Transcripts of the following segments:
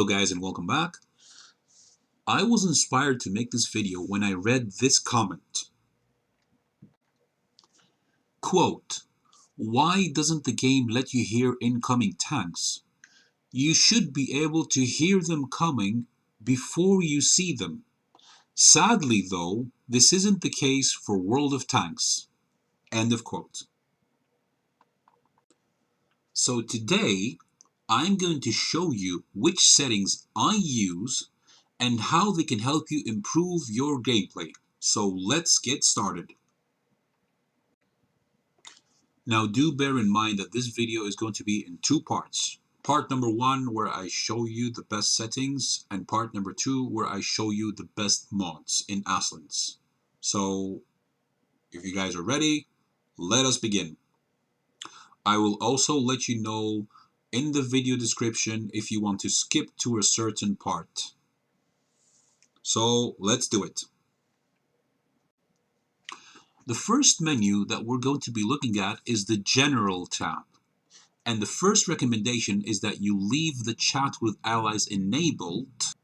Hello guys and welcome back. I was inspired to make this video when I read this comment. Quote, "Why doesn't the game let you hear incoming tanks? You should be able to hear them coming before you see them. Sadly though, this isn't the case for World of Tanks." End of quote. So today, I'm going to show you which settings I use and how they can help you improve your gameplay. So let's get started. Now do bear in mind that this video is going to be in two parts. Part number one, where I show you the best settings, and part number two, where I show you the best mods in ASLAINS. So if you guys are ready, let us begin. I will also let you know in the video description if you want to skip to a certain part. So let's do it. The first menu that we're going to be looking at is the General tab. And the first recommendation is that you leave the chat with allies enabled,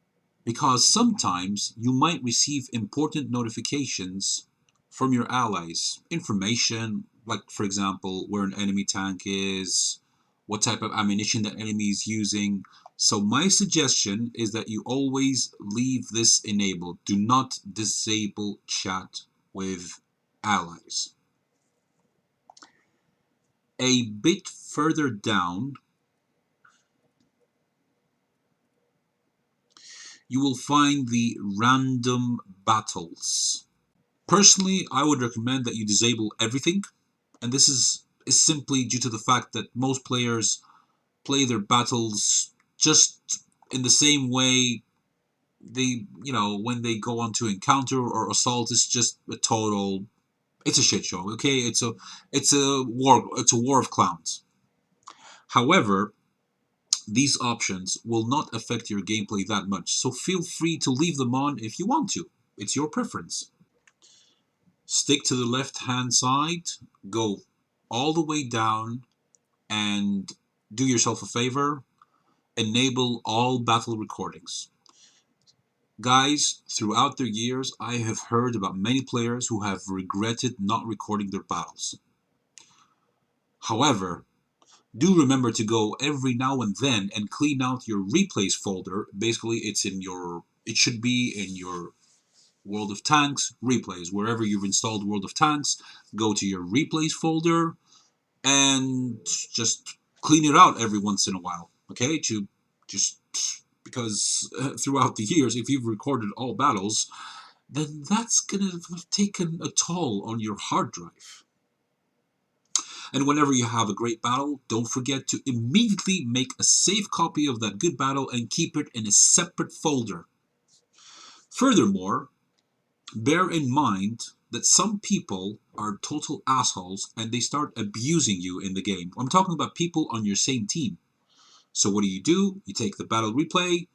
because sometimes you might receive important notifications from your allies. Information, like for example, where an enemy tank is, what type of ammunition that enemy is using. So my suggestion is that you always leave this enabled. Do not disable chat with allies. A bit further down, you will find the random battles. Personally, I would recommend that you disable everything, and this is simply due to the fact that most players play their battles just in the same way they, when they go on to encounter or assault. It's just it's a shit show, okay? It's a war of clowns. However, these options will not affect your gameplay that much, so feel free to leave them on if you want to. It's your preference. Stick to the left-hand side, go all the way down, and do yourself a favor, enable all battle recordings. Guys, throughout the years, I have heard about many players who have regretted not recording their battles. However, do remember to go every now and then and clean out your replays folder. Basically, it should be in your World of Tanks replays. Wherever you've installed World of Tanks, go to your replays folder and just clean it out every once in a while. Okay, because throughout the years, if you've recorded all battles, then that's gonna have taken a toll on your hard drive. And whenever you have a great battle, don't forget to immediately make a save copy of that good battle and keep it in a separate folder. Furthermore, bear in mind that some people are total assholes and they start abusing you in the game. I'm talking about people on your same team. So what do? You take the battle replay,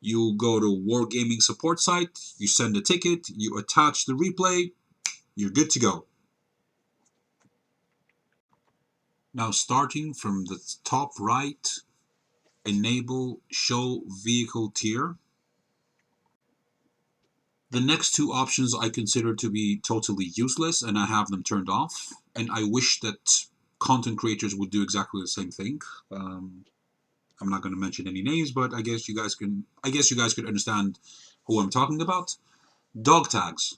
you go to Wargaming support site, you send a ticket, you attach the replay, you're good to go. Now starting from the top right, enable show vehicle tier. The next two options I consider to be totally useless, and I have them turned off, and I wish that content creators would do exactly the same thing. I'm not going to mention any names, but I guess you guys could understand who I'm talking about. Dog tags.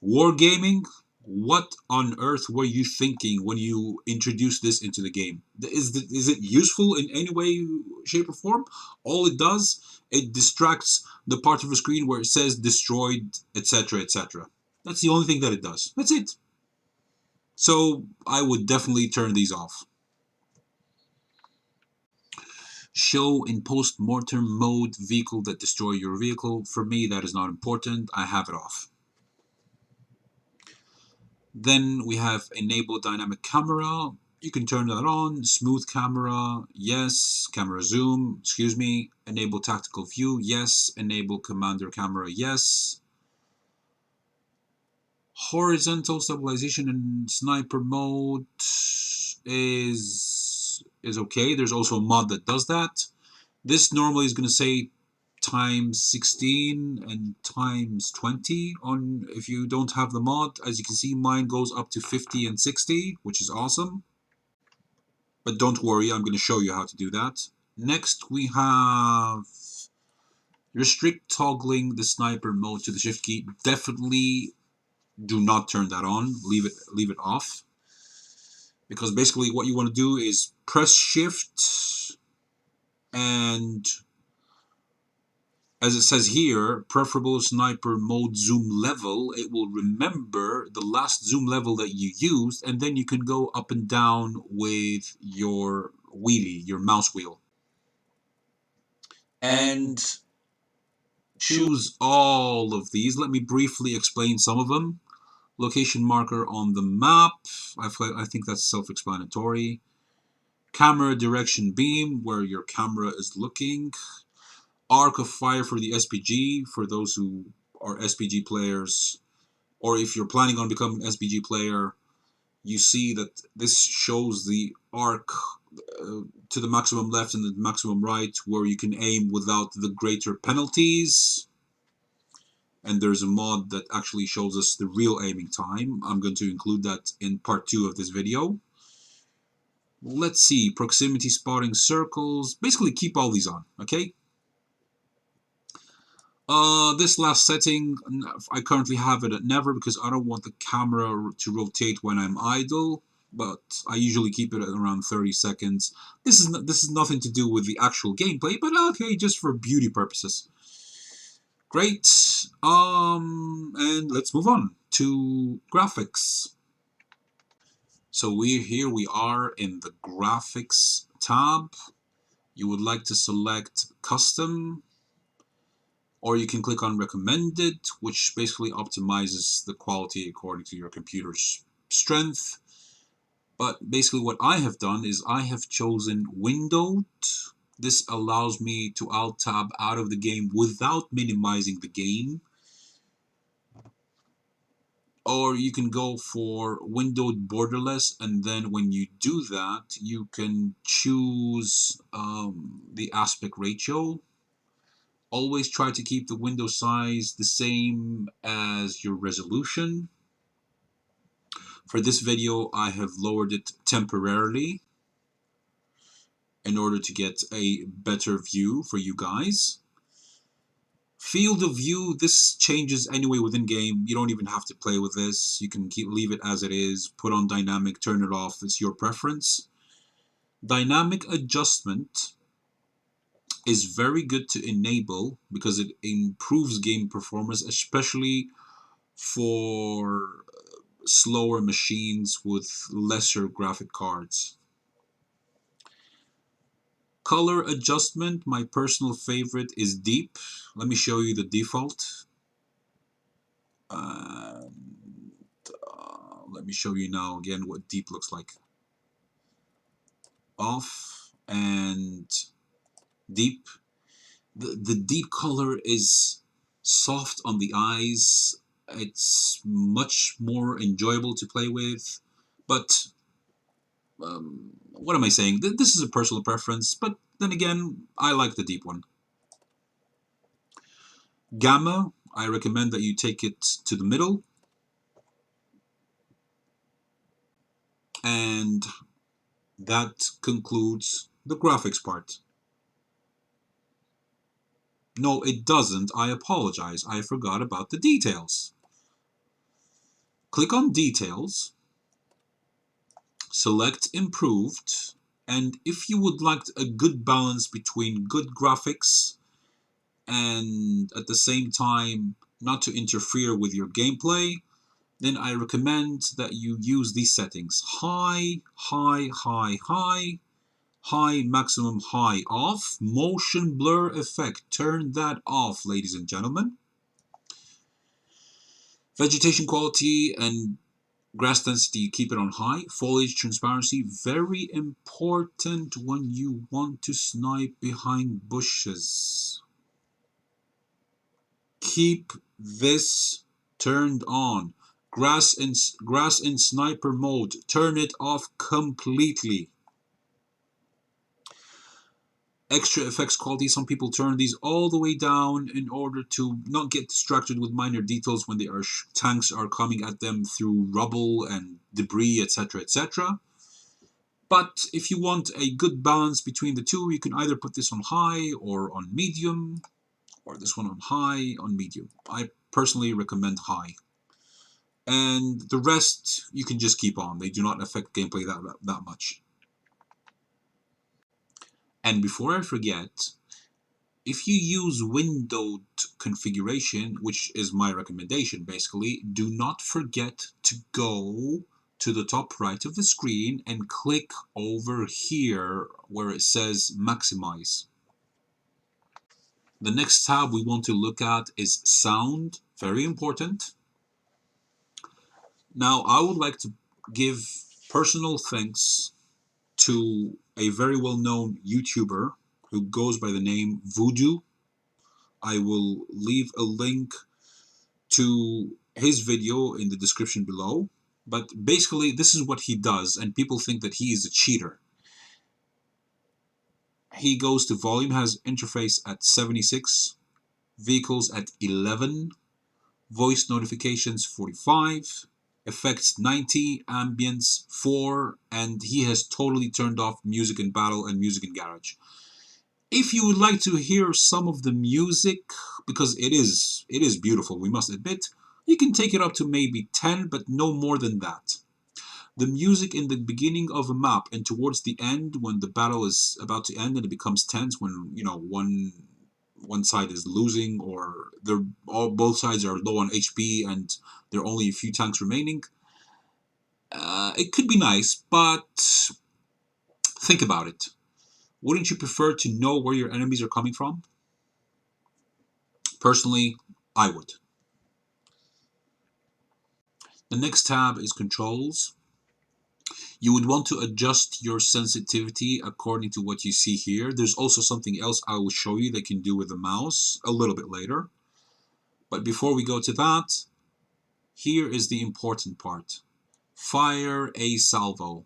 Wargaming, what on earth were you thinking when you introduced this into the game? Is it useful in any way, shape, or form? All it does, it distracts the part of the screen where it says destroyed, etc., etc. That's the only thing that it does. That's it. So I would definitely turn these off. Show in post-mortem mode vehicle that destroy your vehicle. For me, that is not important. I have it off. Then we have enable dynamic camera. You can turn that on. Smooth camera, yes. Camera zoom, excuse me. Enable tactical view, yes. Enable commander camera, yes. Horizontal stabilization in sniper mode is okay. There's also a mod that does that. This normally is going to say times 16 and times 20 on if you don't have the mod. As you can see, mine goes up to 50 and 60, which is awesome. But don't worry, I'm going to show you how to do that. Next, we have restrict toggling the sniper mode to the shift key. Definitely do not turn that on. Leave it off. Because basically what you want to do is press shift, and as it says here, preferable sniper mode zoom level, it will remember the last zoom level that you used, and then you can go up and down with your wheelie, your mouse wheel. And choose all of these. Let me briefly explain some of them. Location marker on the map, I think that's self-explanatory. Camera direction beam, where your camera is looking. Arc of fire for the SPG, for those who are SPG players, or if you're planning on becoming an SPG player, you see that this shows the arc to the maximum left and the maximum right, where you can aim without the greater penalties. And there's a mod that actually shows us the real aiming time. I'm going to include that in part 2 of this video. Let's see, proximity spotting circles. Basically keep all these on, okay? This last setting, I currently have it at never because I don't want the camera to rotate when I'm idle, but I usually keep it at around 30 seconds. This is nothing to do with the actual gameplay, but okay, just for beauty purposes. Great. And let's move on to graphics. So here we are in the graphics tab. You would like to select custom, or you can click on recommended, which basically optimizes the quality according to your computer's strength. But basically what I have done is I have chosen windowed. This allows me to alt tab out of the game without minimizing the game. Or you can go for windowed borderless, and then when you do that, you can choose the aspect ratio. Always try to keep the window size the same as your resolution. For this video, I have lowered it temporarily in order to get a better view for you guys. Field of view, this changes anyway within game. You don't even have to play with this. You can leave it as it is, put on dynamic, turn it off. It's your preference. Dynamic adjustment is very good to enable because it improves game performance, especially for slower machines with lesser graphic cards. Color adjustment, my personal favorite is deep. Let me show you the default. Let me show you now again what deep looks like. Off and deep. The deep color is soft on the eyes. It's much more enjoyable to play with, but what am I saying? This is a personal preference, but then again, I like the deep one. Gamma, I recommend that you take it to the middle. And that concludes the graphics part. No, it doesn't. I apologize. I forgot about the details. Click on Details, select Improved, and if you would like a good balance between good graphics and at the same time not to interfere with your gameplay, then I recommend that you use these settings. High, high, high, high, high, maximum high off. Motion blur effect, turn that off, ladies and gentlemen. Vegetation quality and grass density, keep it on high. Foliage transparency, very important when you want to snipe behind bushes. Keep this turned on. Grass in sniper mode, turn it off completely. Extra effects quality, some people turn these all the way down in order to not get distracted with minor details when tanks are coming at them through rubble and debris, etc., etc. But if you want a good balance between the two, you can either put this on high or on medium, or this one on high, on medium. I personally recommend high. And the rest you can just keep on. They do not affect gameplay that much. And before I forget, if you use windowed configuration, which is my recommendation basically, do not forget to go to the top right of the screen and click over here where it says maximize. The next tab we want to look at is sound, very important. Now I would like to give personal thanks to a very well-known YouTuber who goes by the name Voodoo. I will leave a link to his video in the description below. But basically, this is what he does, and people think that he is a cheater. He goes to volume, has interface at 76, vehicles at 11, voice notifications 45, effects 90, ambience 4, and he has totally turned off music in battle and music in garage. If you would like to hear some of the music, because it is beautiful, we must admit, you can take it up to maybe 10, but no more than that. The music in the beginning of a map and towards the end, when the battle is about to end and it becomes tense, when one side is losing or both sides are low on HP and there are only a few tanks remaining, it could be nice, but think about it. Wouldn't you prefer to know where your enemies are coming from? Personally, I would. The next tab is controls. You would want to adjust your sensitivity according to what you see here. There's also something else I will show you that you can do with the mouse a little bit later. But before we go to that, here is the important part. Fire a salvo.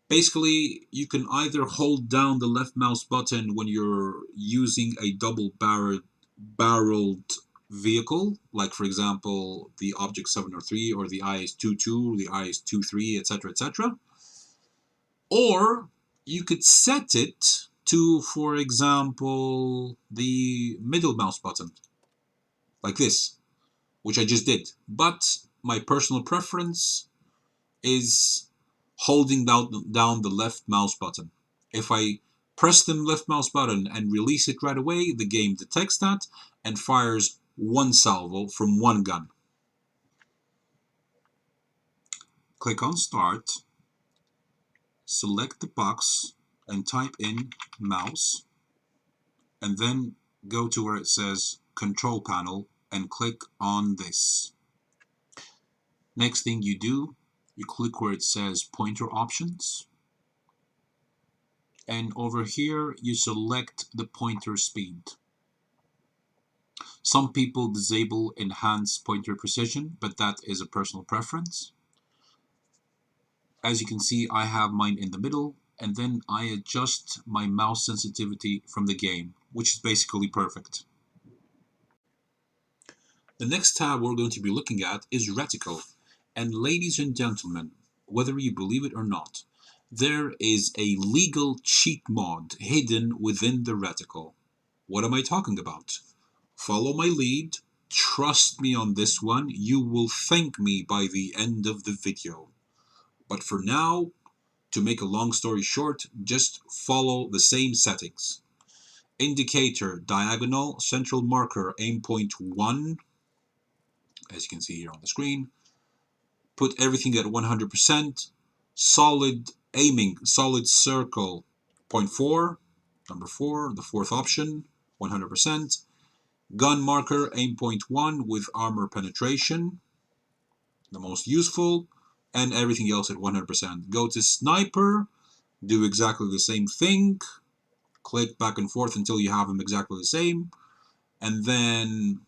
Basically, you can either hold down the left mouse button when you're using a double-barreled vehicle, like for example the Object 703 or the IS-22, the IS-23, etc., etc. Or you could set it to, for example, the middle mouse button, like this, which I just did. But my personal preference is holding down the left mouse button. If I press the left mouse button and release it right away, the game detects that and fires one salvo from one gun. Click on Start, select the box and type in mouse, and then go to where it says Control Panel and click on this. Next thing you do, you click where it says Pointer Options, and over here you select the pointer speed. Some people disable Enhanced Pointer Precision, but that is a personal preference. As you can see, I have mine in the middle, and then I adjust my mouse sensitivity from the game, which is basically perfect. The next tab we're going to be looking at is Reticle. And ladies and gentlemen, whether you believe it or not, there is a legal cheat mod hidden within the Reticle. What am I talking about? Follow my lead, trust me on this one, you will thank me by the end of the video. But for now, to make a long story short, just follow the same settings. Indicator, diagonal, central marker, aim point 1, as you can see here on the screen. Put everything at 100%. Solid aiming, solid circle, 0.4, number 4, the fourth option, 100%. Gun marker, aim point 1 with armor penetration, the most useful, and everything else at 100%. Go to sniper, do exactly the same thing, click back and forth until you have them exactly the same, and then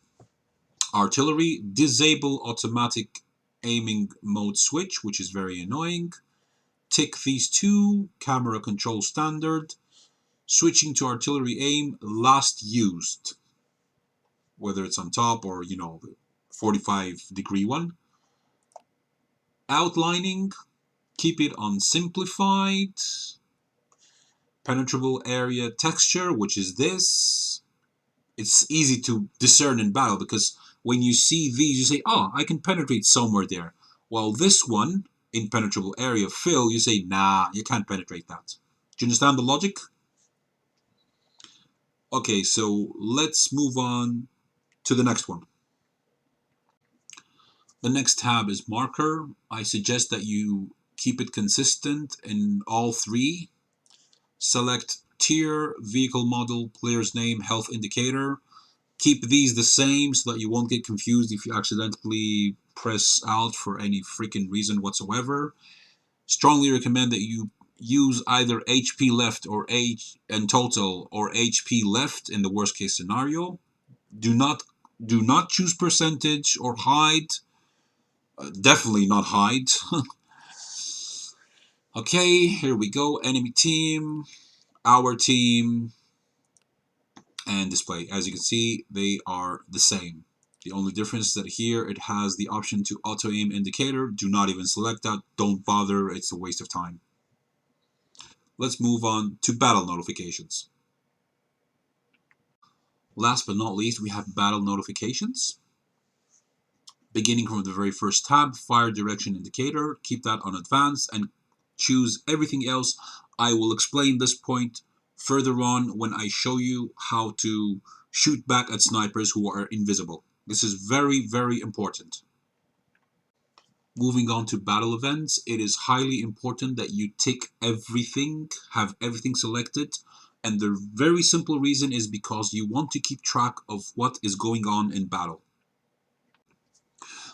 artillery, disable automatic aiming mode switch, which is very annoying. Tick these two, camera control standard, Switching to artillery aim, last used. Whether it's on top or, you know, the 45-degree one. Outlining, keep it on simplified. Penetrable area texture, which is this. It's easy to discern in battle because when you see these, you say, oh, I can penetrate somewhere there. While this one, impenetrable area fill, you say, nah, you can't penetrate that. Do you understand the logic? Okay, so let's move on to the next one. The next tab is marker. I suggest that you keep it consistent in all three. Select tier, vehicle model, player's name, health indicator. Keep these the same so that you won't get confused if you accidentally press Alt for any freaking reason whatsoever. Strongly recommend that you use either HP left or H and total or HP left in the worst case scenario. Do not choose percentage or hide. Definitely not hide. Okay, here we go. Enemy team, our team, and display. As you can see, they are the same. The only difference is that here it has the option to auto aim indicator. Do not even select that. Don't bother. It's a waste of time. Let's move on to battle notifications. Last but not least, we have battle notifications. Beginning from the very first tab, fire direction indicator. Keep that on advanced and choose everything else. I will explain this point further on when I show you how to shoot back at snipers who are invisible. This is very, very important. Moving on to battle events, it is highly important that you tick everything, have everything selected, and the very simple reason is because you want to keep track of what is going on in battle.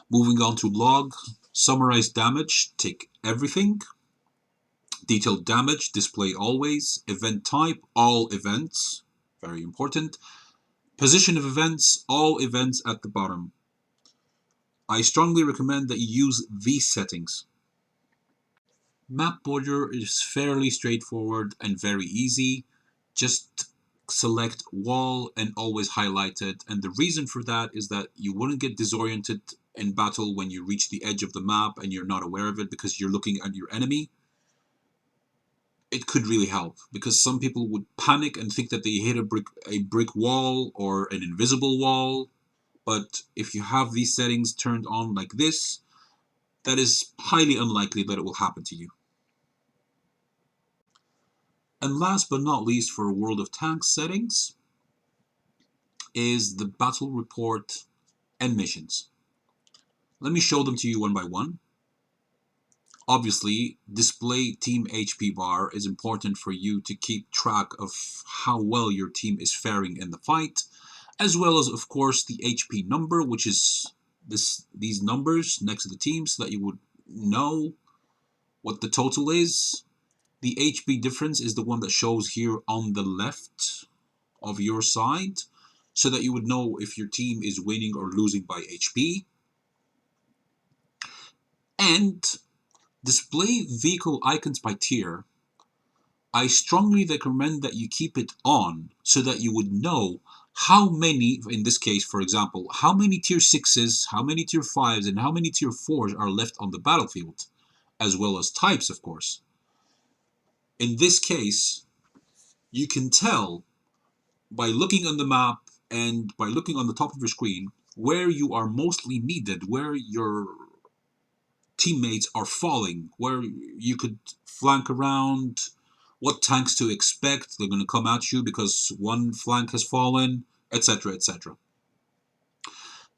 Moving on to log, summarize damage, tick everything. Detailed damage, display always. Event type, all events, very important. Position of events, all events at the bottom. I strongly recommend that you use these settings. Map border is fairly straightforward and very easy. Just select wall and always highlight it. And the reason for that is that you wouldn't get disoriented in battle when you reach the edge of the map and you're not aware of it because you're looking at your enemy. It could really help because some people would panic and think that they hit a brick wall or an invisible wall. But if you have these settings turned on like this, that is highly unlikely that it will happen to you. And last but not least for World of Tanks settings is the battle report and missions. Let me show them to you one by one. Obviously, display team HP bar is important for you to keep track of how well your team is faring in the fight, as well as, of course, the HP number, which is these numbers next to the team so that you would know what the total is. The HP difference is the one that shows here on the left of your side, so that you would know if your team is winning or losing by HP. And display vehicle icons by tier. I strongly recommend that you keep it on so that you would know how many, in this case, for example, how many tier 6s, how many tier 5s, and how many tier 4s are left on the battlefield, as well as types, of course. In this case, you can tell by looking on the map and by looking on the top of your screen where you are mostly needed, where your teammates are falling, where you could flank around, what tanks to expect, they're going to come at you because one flank has fallen, etc, etc.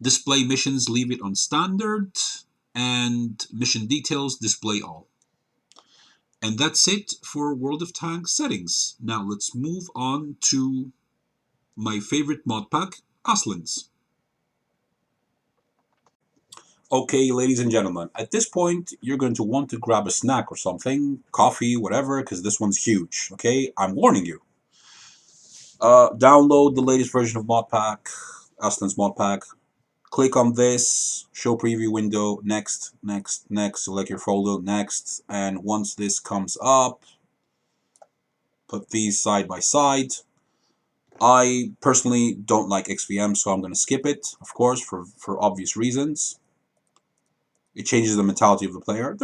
Display missions, leave it on standard, and mission details, display all. And that's it for World of Tanks settings. Now let's move on to my favorite mod pack, ASLAINS. Okay, ladies and gentlemen, at this point, you're going to want to grab a snack or something, coffee, whatever, because this one's huge, okay? I'm warning you. Download the latest version of Modpack, ASLAINS Modpack. Click on this, show preview window, next, select your folder, next, and once this comes up, put these side by side. I personally don't like XVM, so I'm going to skip it, of course, for obvious reasons. It changes the mentality of the player.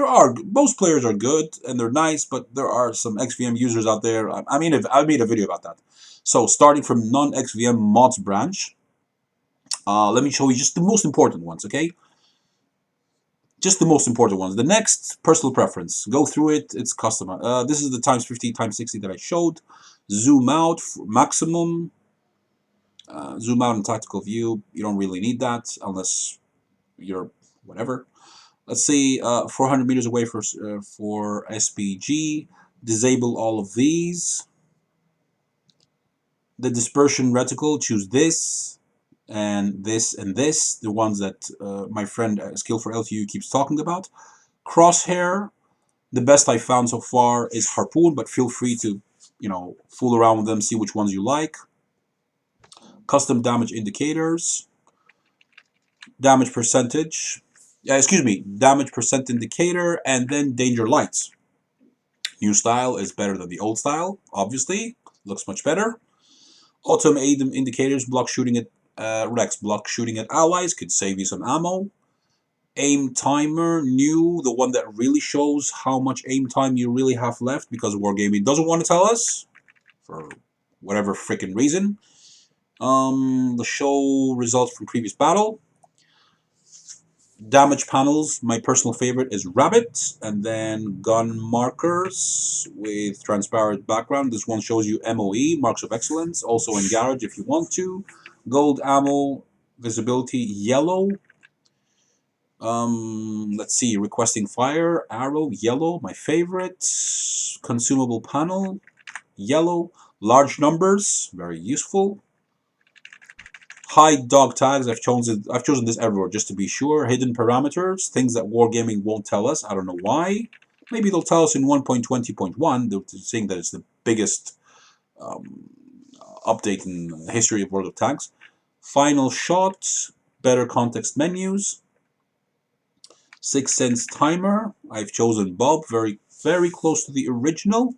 Most players are good and they're nice, but there are some XVM users out there. I made a video about that. So starting from non-XVM mods branch, let me show you just the most important ones, okay? Just the most important ones. The next, personal preference. Go through it. It's custom. This is the times 50, times 60 that I showed. Zoom out, maximum. Zoom out in tactical view. You don't really need that unless you're whatever. Let's say 400 meters away for SPG. Disable all of these. The dispersion reticle, choose this and this and this. The ones that my friend Skill for LTU keeps talking about. Crosshair. The best I found so far is Harpoon, but feel free to, fool around with them, see which ones you like. Custom damage indicators. Damage percentage. Damage percent indicator, and then danger lights. New style is better than the old style, obviously. Looks much better. Autumn aim indicators, block shooting at Rex, block shooting at allies, could save you some ammo. Aim timer, new, the one that really shows how much aim time you really have left, because Wargaming doesn't want to tell us, for whatever freaking reason. The show results from previous battle. Damage panels, my personal favorite is Rabbit, and then gun markers with transparent background. This one shows you MOE, Marks of Excellence, also in Garage if you want to. Gold ammo, visibility yellow. Let's see, requesting fire, arrow, yellow, my favorite. Consumable panel, yellow. Large numbers, very useful. Hide dog tags, I've chosen this everywhere just to be sure. Hidden parameters, things that Wargaming won't tell us. I don't know why. Maybe they'll tell us in 1.20.1. They're saying that it's the biggest update in the history of World of Tanks. Final shot, better context menus. 6 Sense timer, I've chosen Bob, very, very close to the original.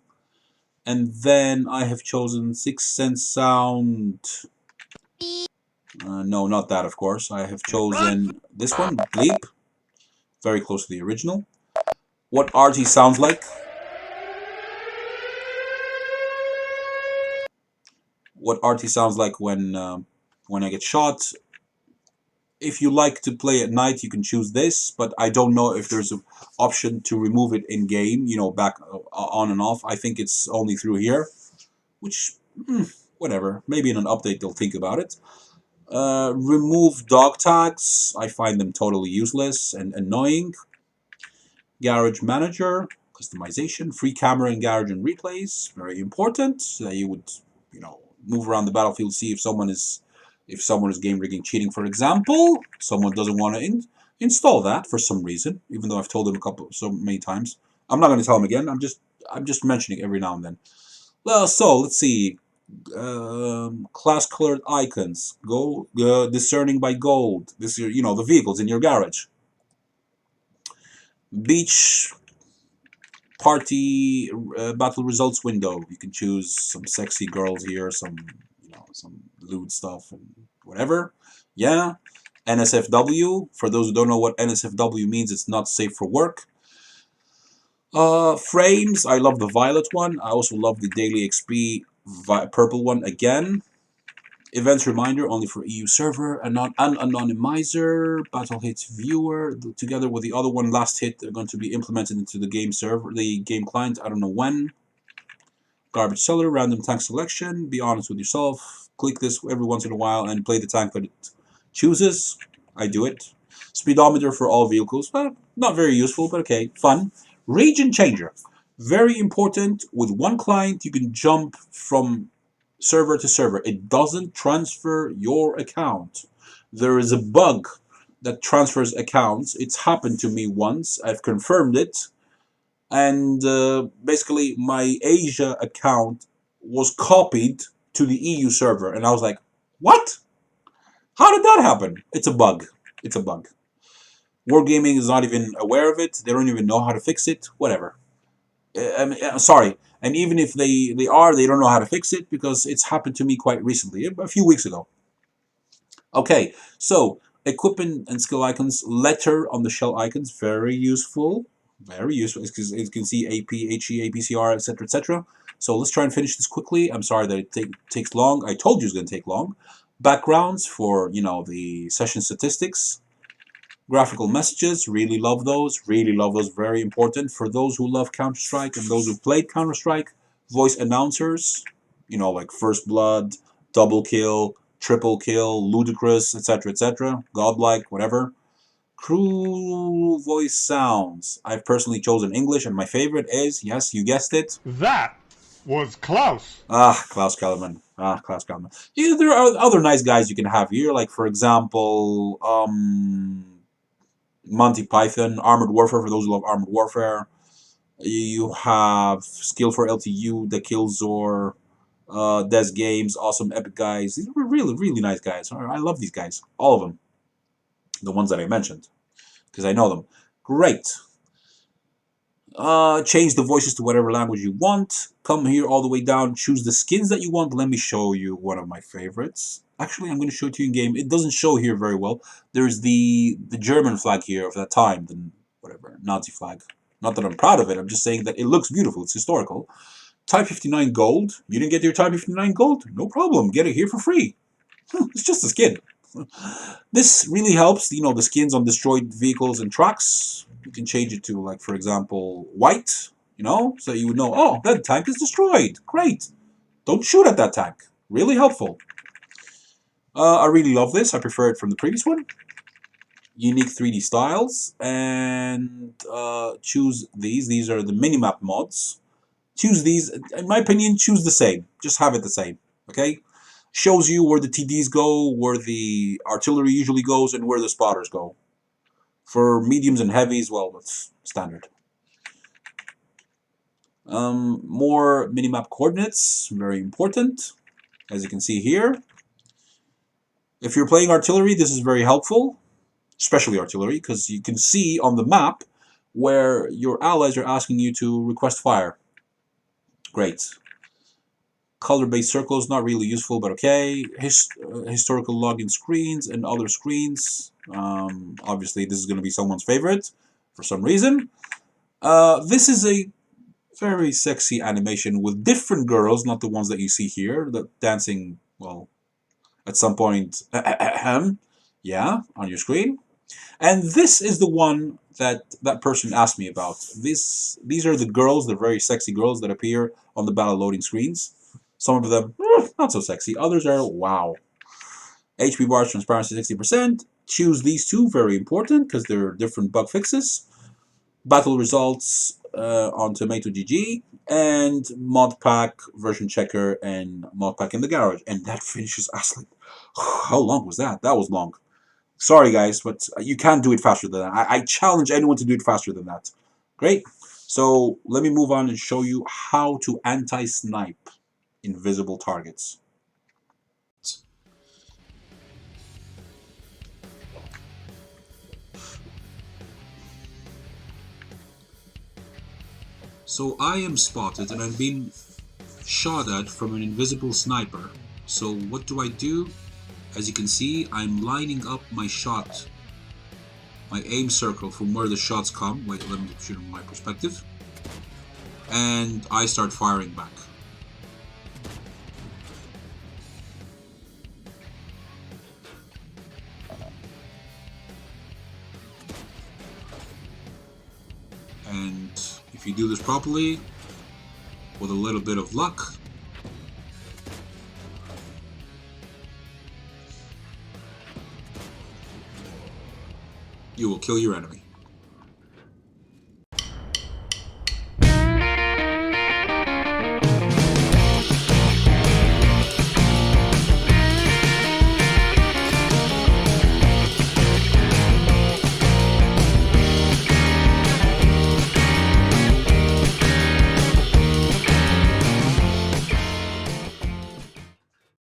And then I have chosen 6 Sense sound. No, not that, of course. I have chosen this one, Bleep. Very close to the original. What RT sounds like. What RT sounds like when I get shot. If you like to play at night, you can choose this, but I don't know if there's an option to remove it in-game, back on and off. I think it's only through here, which, whatever. Maybe in an update they'll think about it. Remove dog tags. I find them totally useless and annoying. Garage manager, customization, free camera in garage and replays, very important. So you would, move around the battlefield, see if someone is game rigging, cheating, for example. Someone doesn't want to install that for some reason, even though I've told them so many times. I'm not going to tell them again. I'm just mentioning every now and then. Well, so let's see. Class colored icons. Go discerning by gold. This is the vehicles in your garage. Beach party battle results window. You can choose some sexy girls here, some lewd stuff and whatever. Yeah. NSFW. For those who don't know what NSFW means, it's not safe for work. Frames. I love the violet one. I also love the daily XP purple one again. Events reminder only for EU server, and an anonymizer, battle hits viewer, together with the other one, last hit, are going to be implemented into the game server, the game client. I don't know when. Garbage seller, random tank selection. Be honest with yourself. Click this every once in a while and play the tank that it chooses. I do it. Speedometer for all vehicles. Well, not very useful, but okay, fun. Region changer. Very important. With one client, you can jump from server to server. It doesn't transfer your account. There is a bug that transfers accounts. It's happened to me once. I've confirmed it. And basically, my Asia account was copied to the EU server. And I was like, what? How did that happen? It's a bug. It's a bug. Wargaming is not even aware of it. They don't even know how to fix it. Whatever. Sorry. And even if they don't know how to fix it, because it's happened to me quite recently, a few weeks ago. Okay, so equipment and skill icons, letter on the shell icons, very useful. Very useful, because you can see AP, HE, APCR, etc., etc. So let's try and finish this quickly. I'm sorry that it takes long. I told you it's going to take long. Backgrounds for, you know, the session statistics. Graphical messages, really love those. Really love those, very important. For those who love Counter-Strike and those who played Counter-Strike, voice announcers, you know, like First Blood, Double Kill, Triple Kill, Ludicrous, etc., etc., Godlike, whatever. Crew voice sounds. I've personally chosen English, and my favorite is, yes, you guessed it. That was Klaus. Klaus Kellerman. Klaus Kellerman. Yeah, there are other nice guys you can have here, like, for example, Monty Python, Armored Warfare, for those who love Armored Warfare. You have Skill for LTU, The Killzor, Des Games, Awesome Epic guys. These are really, really nice guys. I love these guys. All of them. The ones that I mentioned, because I know them. Great. Change the voices to whatever language you want. Come here all the way down. Choose the skins that you want. Let me show you one of my favorites. Actually, I'm going to show it to you in game. It doesn't show here very well. There's the German flag here of that time. The whatever, Nazi flag. Not that I'm proud of it. I'm just saying that it looks beautiful. It's historical. Type 59 gold. You didn't get your Type 59 gold? No problem. Get it here for free. It's just a skin. This really helps, you know, the skins on destroyed vehicles and trucks. You can change it to, like, for example, white, you know, so you would know, oh, that tank is destroyed. Great. Don't shoot at that tank. Really helpful. I really love this. I prefer it from the previous one. Unique 3D styles. And choose these. These are the minimap mods. Choose these. In my opinion, choose the same. Just have it the same. Okay? Shows you where the TDs go, where the artillery usually goes, and where the spotters go. For mediums and heavies, well, that's standard. More minimap coordinates, very important, as you can see here. If you're playing artillery, this is very helpful, especially artillery, because you can see on the map where your allies are asking you to request fire. Great. Color-based circles, not really useful, but okay. Historical login screens and other screens. Obviously, this is going to be someone's favorite for some reason. This is a very sexy animation with different girls, not the ones that you see here, that dancing, well, at some point, yeah, on your screen. And this is the one that that person asked me about. These are the girls, the very sexy girls that appear on the battle loading screens. Some of them, not so sexy. Others are, wow. HP bars, transparency 60%. Choose these two, very important, because they're different bug fixes. Battle results on Tomato GG. And mod pack, version checker, and mod pack in the garage. And that finishes ASLAIN. How long was that? That was long. Sorry, guys, but you can't do it faster than that. I challenge anyone to do it faster than that. Great. So let me move on and show you how to anti-snipe invisible targets. So I am spotted and I'm being shot at from an invisible sniper. So what do I do? As you can see, I'm lining up my shot, my aim circle from where the shots come. Wait, let me shoot from my perspective. And I start firing back. And if you do this properly, with a little bit of luck, you will kill your enemy.